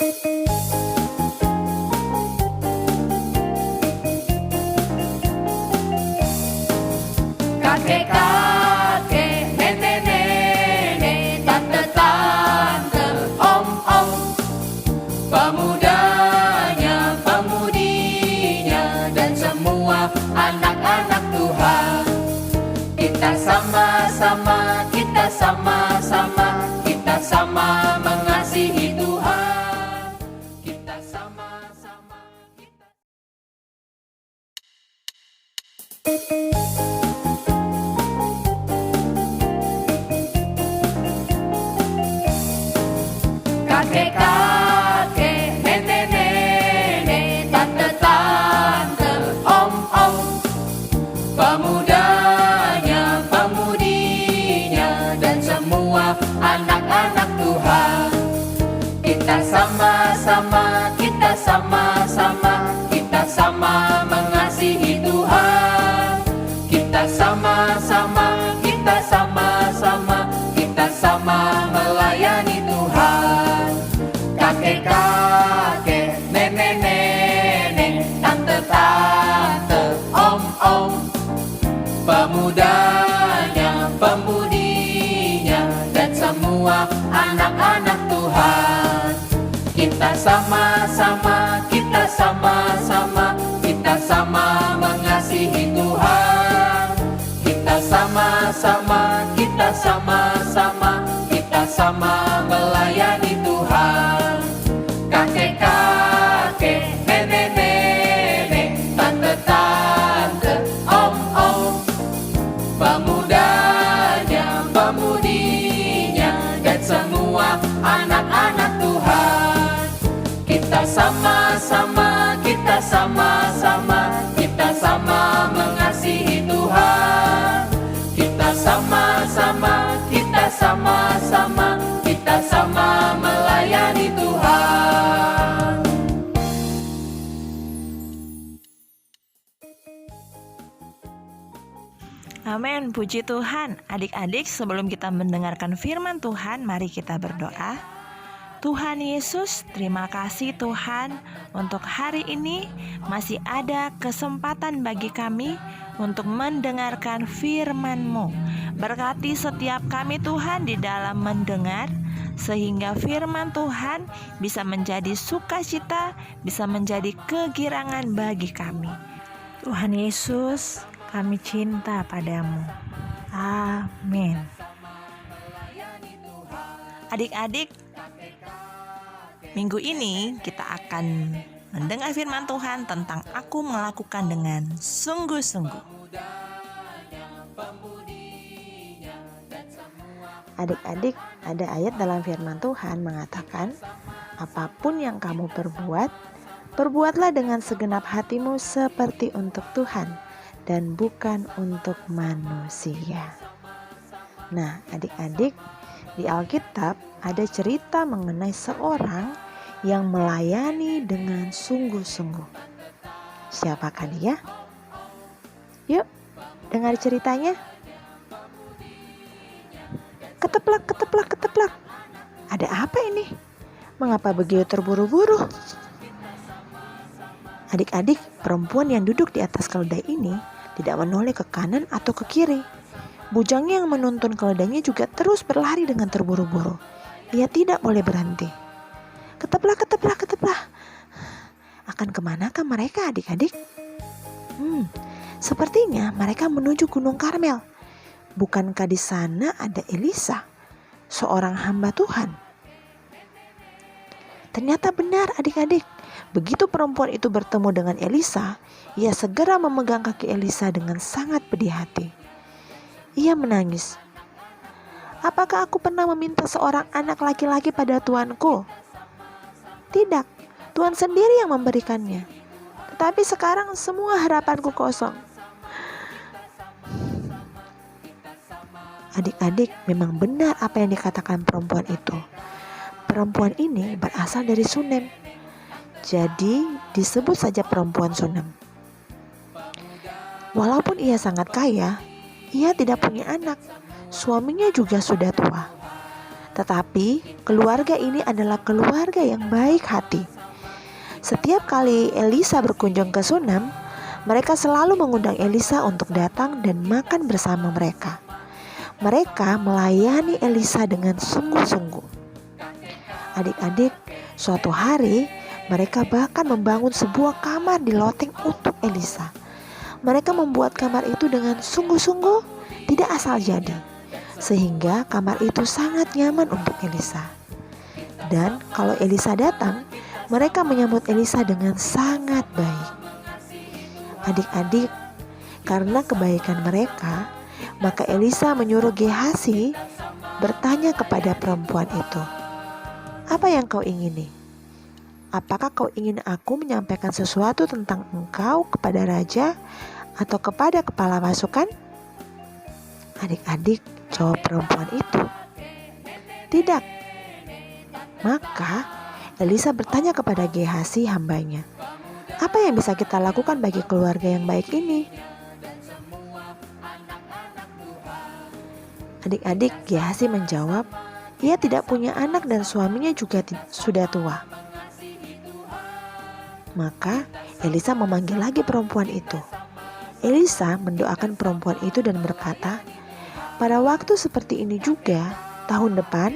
Kakek-kakek, nenek-nenek, tante-tante, om-om, pemudanya, pemudinya, dan semua anak-anak Tuhan. Kita sama-sama, kita sama-sama, kita sama mengasihi Tuhan. Kita sama-sama, kita... Kakek-kakek, nenek-nenek, tante-tante, om-om, pemudanya, pemudinya, dan semua anak-anak Tuhan. Kita sama-sama, kita sama-sama, kita sama mengasihi Tuhan. Kita sama-sama, kita sama-sama, kita sama melayani Tuhan. Kakek-kakek, nenek-nenek, tante-tante, om-om, pemudanya, pemudinya, dan semua anak-anak Tuhan. Kita sama-sama, kita sama-sama, kita sama mengasihi Tuhan. Kita sama-sama, kita sama-sama, kita sama melayani Tuhan. Kakek-kakek, nenek-nenek, tante-tante, om-om, pemudanya, pemudinya, dan semua anak-anak Tuhan. Kita sama-sama, kita sama-sama, kita sama mengasihi Tuhan. Kita sama-sama, kita sama-sama, kita sama melayani Tuhan. Amin, puji Tuhan. Adik-adik, sebelum kita mendengarkan firman Tuhan, mari kita berdoa. Tuhan Yesus, terima kasih Tuhan untuk hari ini masih ada kesempatan bagi kami untuk mendengarkan firman-Mu. Berkati setiap kami Tuhan di dalam mendengar, sehingga firman Tuhan bisa menjadi sukacita, bisa menjadi kegirangan bagi kami. Tuhan Yesus, kami cinta padamu. Amin. Adik-adik, minggu ini kita akan mendengar firman Tuhan tentang aku melakukan dengan sungguh-sungguh. Adik-adik, ada ayat dalam firman Tuhan mengatakan, apapun yang kamu perbuat, perbuatlah dengan segenap hatimu seperti untuk Tuhan dan bukan untuk manusia. Nah, adik-adik, di Alkitab ada cerita mengenai seorang yang melayani dengan sungguh-sungguh. Siapakah dia? Yuk, dengar ceritanya. Keteplak, keteplak, keteplak. Ada apa ini? Mengapa begitu terburu-buru? Adik-adik, perempuan yang duduk di atas keledai ini tidak menoleh ke kanan atau ke kiri. Bujangnya yang menuntun keledainya juga terus berlari dengan terburu-buru. Ia tidak boleh berhenti. Keteplak, keteplak, keteplak. Akan kemanakah mereka, adik-adik? Sepertinya mereka menuju Gunung Karmel. Bukankah di sana ada Elisa, seorang hamba Tuhan? Ternyata benar, adik-adik. Begitu perempuan itu bertemu dengan Elisa, ia segera memegang kaki Elisa dengan sangat pedih hati. Ia menangis. Apakah aku pernah meminta seorang anak laki-laki pada tuanku? Tidak, Tuhan sendiri yang memberikannya. Tetapi sekarang semua harapanku kosong. Adik-adik, memang benar apa yang dikatakan perempuan itu. Perempuan ini berasal dari Sunem. Jadi disebut saja perempuan Sunem. Walaupun ia sangat kaya, ia tidak punya anak. Suaminya juga sudah tua. Tetapi keluarga ini adalah keluarga yang baik hati. Setiap kali Elisa berkunjung ke Sunam, mereka selalu mengundang Elisa untuk datang dan makan bersama mereka. Mereka melayani Elisa dengan sungguh-sungguh. Adik-adik, suatu hari mereka bahkan membangun sebuah kamar di loteng untuk Elisa. Mereka membuat kamar itu dengan sungguh-sungguh, tidak asal jadi, sehingga kamar itu sangat nyaman untuk Elisa. Dan kalau Elisa datang, mereka menyambut Elisa dengan sangat baik. Adik-adik, karena kebaikan mereka, maka Elisa menyuruh Gehasi bertanya kepada perempuan itu, "Apa yang kau ingini? Apakah kau ingin aku menyampaikan sesuatu tentang engkau kepada raja atau kepada kepala pasukan?" Adik-adik, jawab perempuan itu, "Tidak." Maka Elisa bertanya kepada Gehasi hambanya, "Apa yang bisa kita lakukan bagi keluarga yang baik ini?" Adik-adik, Gehasi menjawab, ia tidak punya anak dan suaminya juga sudah tua. Maka Elisa memanggil lagi perempuan itu. Elisa mendoakan perempuan itu dan berkata, "Pada waktu seperti ini juga, tahun depan,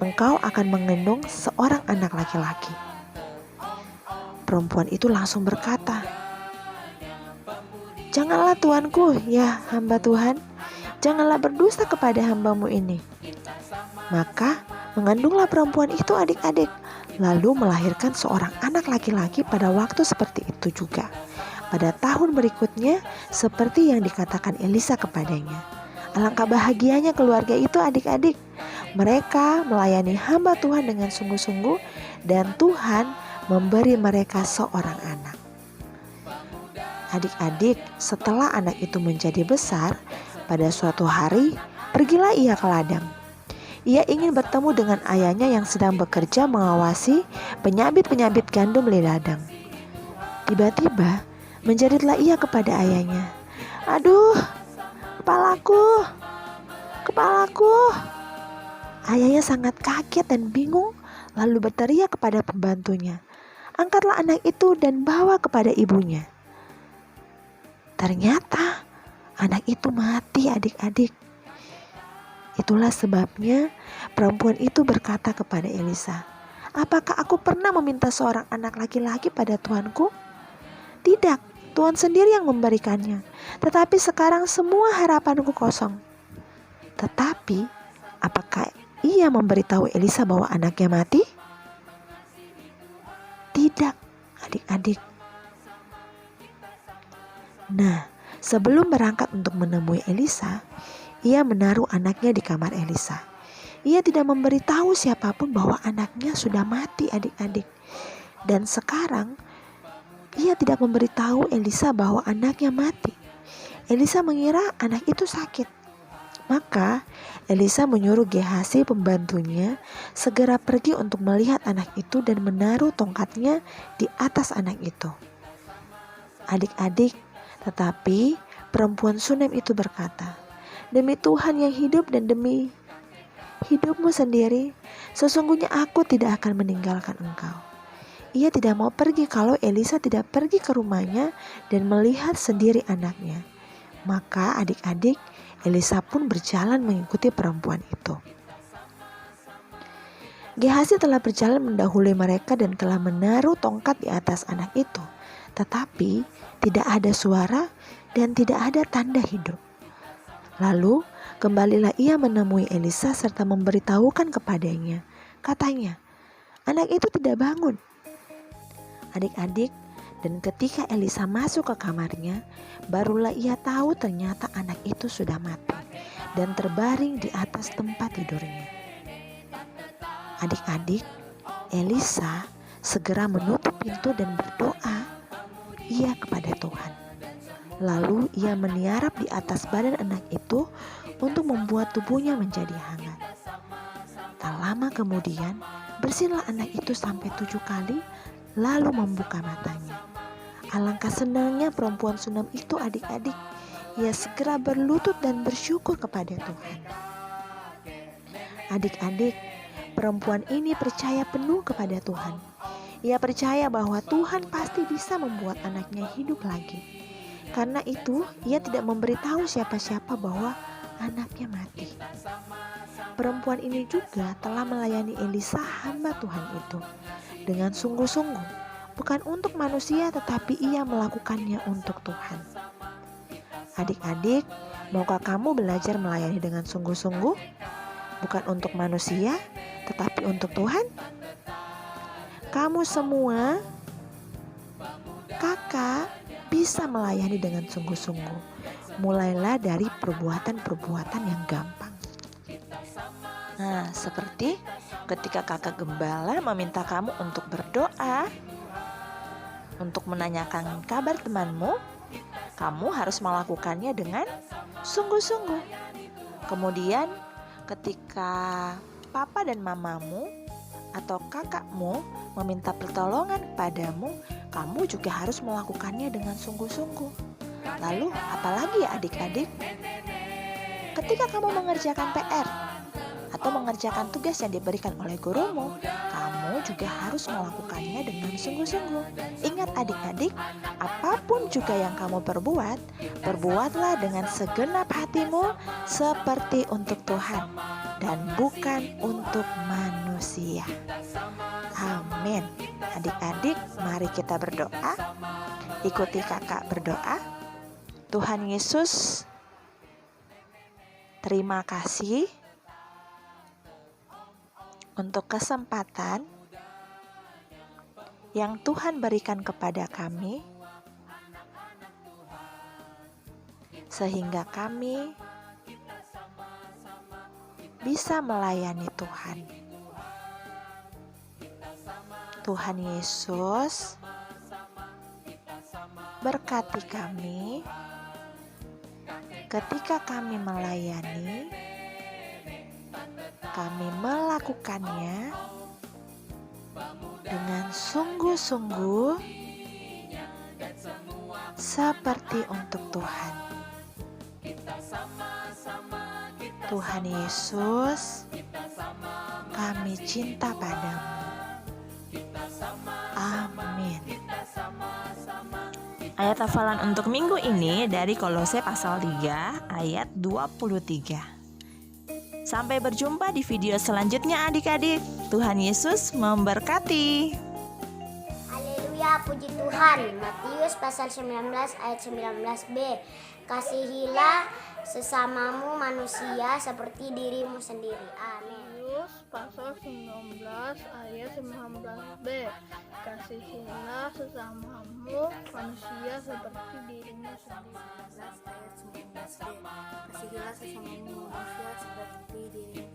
engkau akan mengandung seorang anak laki-laki." Perempuan itu langsung berkata, "Janganlah tuanku, ya hamba Tuhan, janganlah berdusta kepada hambamu ini." Maka mengandunglah perempuan itu adik-adik, lalu melahirkan seorang anak laki-laki pada waktu seperti itu juga. Pada tahun berikutnya, seperti yang dikatakan Elisa kepadanya. Alangkah bahagianya keluarga itu adik-adik. Mereka melayani hamba Tuhan dengan sungguh-sungguh dan Tuhan memberi mereka seorang anak. Adik-adik, setelah anak itu menjadi besar, pada suatu hari pergilah ia ke ladang. Ia ingin bertemu dengan ayahnya yang sedang bekerja mengawasi penyabit-penyabit gandum di ladang. Tiba-tiba menjeritlah ia kepada ayahnya, "Aduh, kepalaku, kepalaku." Ayahnya sangat kaget dan bingung, lalu berteriak kepada pembantunya, "Angkatlah anak itu dan bawa kepada ibunya." Ternyata anak itu mati adik-adik. Itulah sebabnya perempuan itu berkata kepada Elisa, "Apakah aku pernah meminta seorang anak laki-laki pada tuanku? Tidak, Tuhan sendiri yang memberikannya. Tetapi sekarang semua harapanku kosong." Tetapi apakah ia memberitahu Elisa bahwa anaknya mati? Tidak, adik-adik. Nah, sebelum berangkat untuk menemui Elisa, ia menaruh anaknya di kamar Elisa. Ia tidak memberitahu siapapun bahwa anaknya sudah mati adik-adik. Dan sekarang ia tidak memberitahu Elisa bahwa anaknya mati. Elisa mengira anak itu sakit. Maka Elisa menyuruh Gehasi pembantunya segera pergi untuk melihat anak itu dan menaruh tongkatnya di atas anak itu. Adik-adik, tetapi perempuan Sunem itu berkata, "Demi Tuhan yang hidup dan demi hidupmu sendiri, sesungguhnya aku tidak akan meninggalkan engkau." Ia tidak mau pergi kalau Elisa tidak pergi ke rumahnya dan melihat sendiri anaknya. Maka adik-adik, Elisa pun berjalan mengikuti perempuan itu. Gehasi telah berjalan mendahului mereka dan telah menaruh tongkat di atas anak itu. Tetapi tidak ada suara dan tidak ada tanda hidup. Lalu kembalilah ia menemui Elisa serta memberitahukan kepadanya. Katanya, "Anak itu tidak bangun." Adik-adik, dan ketika Elisa masuk ke kamarnya, barulah ia tahu ternyata anak itu sudah mati dan terbaring di atas tempat tidurnya. Adik-adik, Elisa segera menutup pintu dan berdoa ia kepada Tuhan. Lalu ia meniarap di atas badan anak itu untuk membuat tubuhnya menjadi hangat. Tak lama kemudian, bersinlah anak itu sampai 7 kali, lalu membuka matanya. Alangkah senangnya perempuan Sunem itu adik-adik. Ia segera berlutut dan bersyukur kepada Tuhan. Adik-adik, Perempuan ini percaya penuh kepada Tuhan. Ia percaya bahwa Tuhan pasti bisa membuat anaknya hidup lagi. Karena itu, ia tidak memberitahu siapa-siapa bahwa anaknya mati. Perempuan ini juga telah melayani Elisa, hamba Tuhan itu, dengan sungguh-sungguh, bukan untuk manusia tetapi ia melakukannya untuk Tuhan. Adik-adik, maukah kamu belajar melayani dengan sungguh-sungguh? Bukan untuk manusia, tetapi untuk Tuhan? Kamu semua, kakak, bisa melayani dengan sungguh-sungguh. Mulailah dari perbuatan-perbuatan yang gampang. Nah, seperti ketika kakak gembala meminta kamu untuk berdoa, untuk menanyakan kabar temanmu, kamu harus melakukannya dengan sungguh-sungguh. Kemudian ketika papa dan mamamu atau kakakmu meminta pertolongan kepadamu, kamu juga harus melakukannya dengan sungguh-sungguh. Lalu apalagi ya adik-adik? Ketika kamu mengerjakan PR atau mengerjakan tugas yang diberikan oleh gurumu, kamu juga harus melakukannya dengan sungguh-sungguh. Ingat adik-adik, apapun juga yang kamu perbuat, perbuatlah dengan segenap hatimu seperti untuk Tuhan dan bukan untuk manusia. Amin. Adik-adik, mari kita berdoa. Ikuti kakak berdoa. Tuhan Yesus, terima kasih untuk kesempatan yang Tuhan berikan kepada kami, sehingga kami bisa melayani Tuhan. Tuhan Yesus, berkati kami ketika kami melayani, kami melakukannya dengan sungguh-sungguh seperti untuk Tuhan. Tuhan Yesus, kami cinta padamu. Amin. Ayat hafalan untuk minggu ini dari Kolose pasal 3 ayat 23. Sampai berjumpa di video selanjutnya adik-adik. Tuhan Yesus memberkati. Haleluya, puji Tuhan. Matius pasal 19 ayat 19b. Kasihilah sesamamu manusia seperti dirimu sendiri. Amin. Matius pasal 19 ayat 19b. Kasihilah sesamamu manusia seperti dirimu sendiri. Ayat 19b. Kasihilah sesamamu manusia seperti dirimu.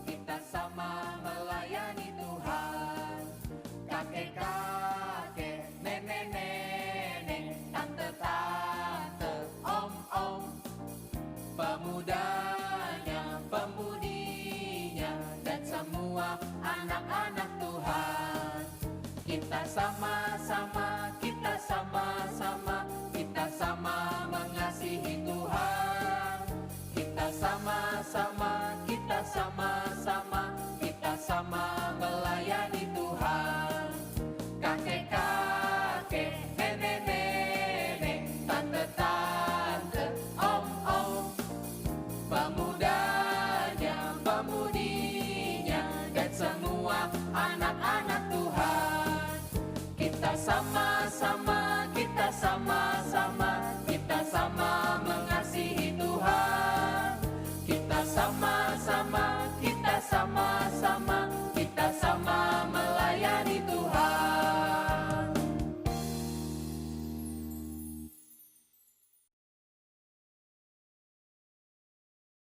Kita sama melayani Tuhan. Kakek-kakek, nenek-nenek, tante-tante, om-om, pemudanya, pemudinya, dan semua anak-anak Tuhan. Kita sama-sama mengasihi Tuhan. Kita sama melayani Tuhan. Kakek-kakek, nenek-nenek, tante-tante, om-om, pemudanya, pemudinya, dan semua anak-anak Tuhan. Kita sama mengasihi Tuhan. Kita sama